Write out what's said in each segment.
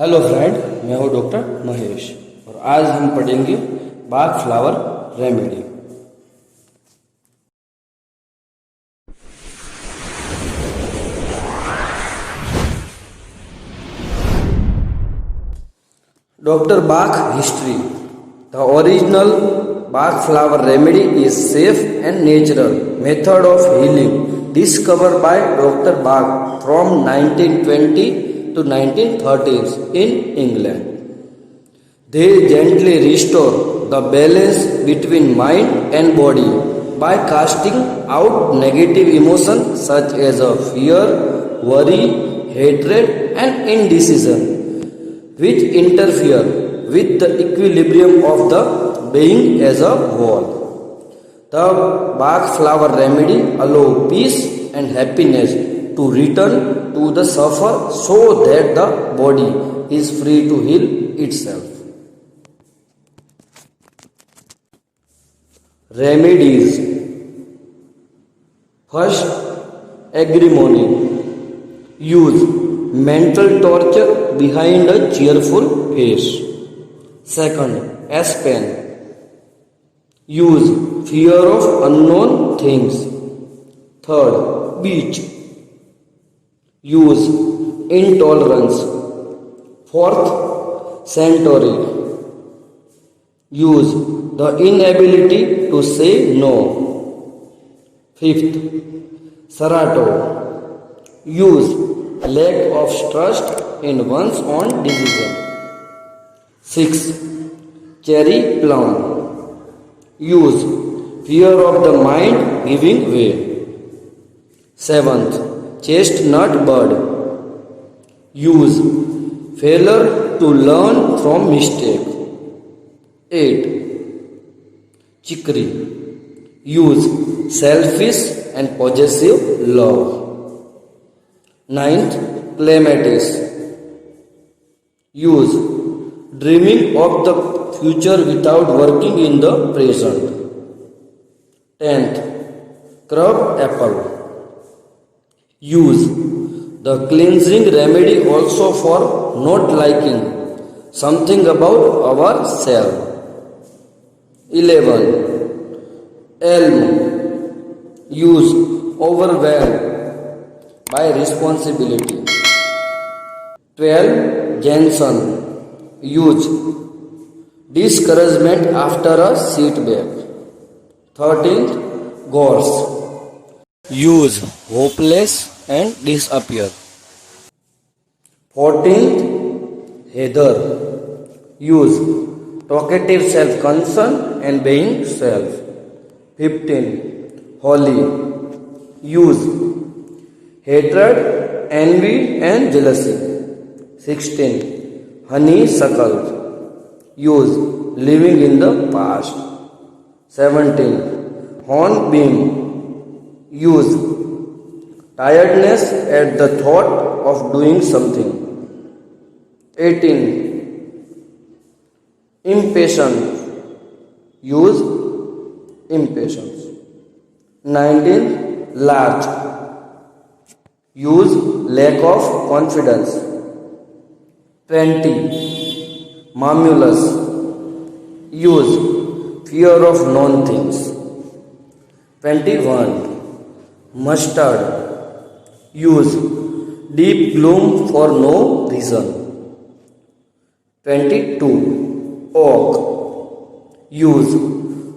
Hello friend, मैं हूं doctor Mahesh और आज हम पढ़ेंगे Bach flower remedy. Dr. Bach history. The original Bach flower remedy is safe and natural method of healing discovered by Dr. Bach from 1920 to 1930s in England. They gently restore the balance between mind and body by casting out negative emotions such as fear, worry, hatred and indecision, which interfere with the equilibrium of the being as a whole. The Bach flower remedy allows peace and happiness to return to the sufferer so that the body is free to heal itself. Remedies. First, agrimony. Use mental torture behind a cheerful face. Second, aspen. Use fear of unknown things. Third, beach. Use intolerance. Fourth, centauri. Use the inability to say no. Fifth, sarato. Use lack of trust in one's own decision. 6. Cherry plum. Use fear of the mind giving way. 7th. Chestnut bud. Use failure to learn from mistake. 8. Chicory. Use selfish and possessive love. 9th, clematis. Use dreaming of the future without working in the present. 10th, crab apple. Use the cleansing remedy also for not liking something about ourselves. 11, elm. Use overwhelmed by responsibility. 12, Jansen. Use discouragement after a setback. 13th, gorse. Use hopeless and disappear. 14th, heather. Use talkative self-concern and being self. 15, holly. Use hatred, envy and jealousy. 16, honeysuckle. Use living in the past. 17, hornbeam. Use tiredness at the thought of doing something. 18, impatient. Use impatience. 19, large. Use lack of confidence. 20, mamulus. Use fear of known things. 21, mustard. Use deep gloom for no reason. 22, oak. Use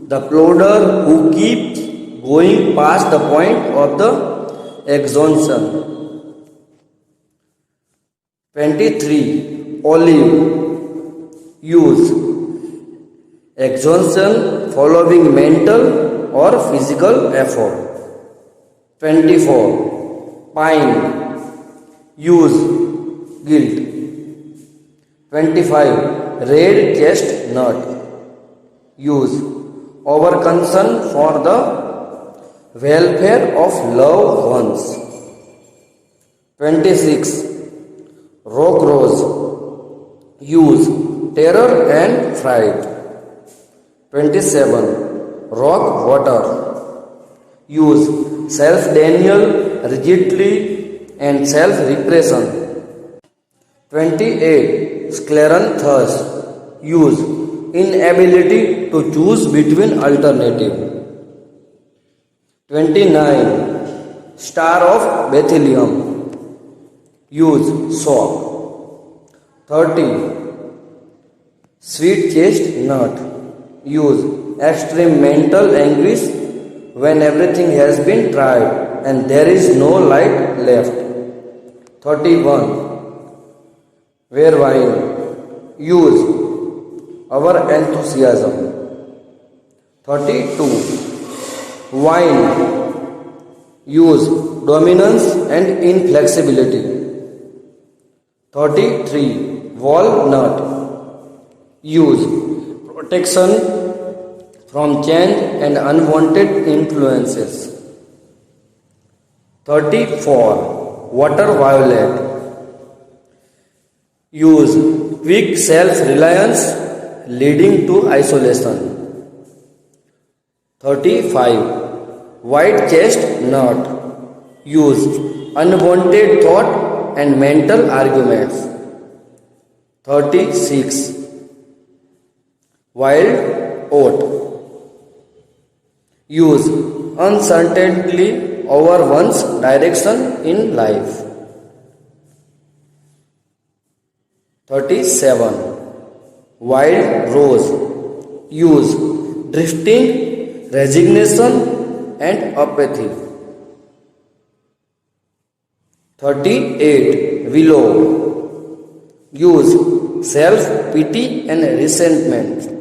the plodder who keeps going past the point of the exhaustion. 23, olive. Use exhaustion following mental or physical effort. 24, pine. Use guilt. 25, red chestnut. Use over-concern for the welfare of loved ones. 26, rock rose. Use terror and fright. 27, rock water. Use self-denial rigidly and self-repression. 28. Scleranthus. Use. Inability to choose between alternative. 29. Star of Bethlehem. Use. Sock. 30. Sweet chestnut. Use. Extreme mental anguish when everything has been tried and there is no light left. 31. Where wine. Use. Our enthusiasm. 32. Wine. Use. Dominance and inflexibility. 33. Walnut. Use. Protection from change and unwanted influences. 34. Water violet. Use. Quick self-reliance leading to isolation. 35. White chestnut. Use. Unwanted thought and mental arguments. 36. Wild oat. Use. Uncertainty over one's direction in life. 37. Wild rose. Use. Drifting, resignation and apathy. 38. Willow. Use. Self-pity and resentment.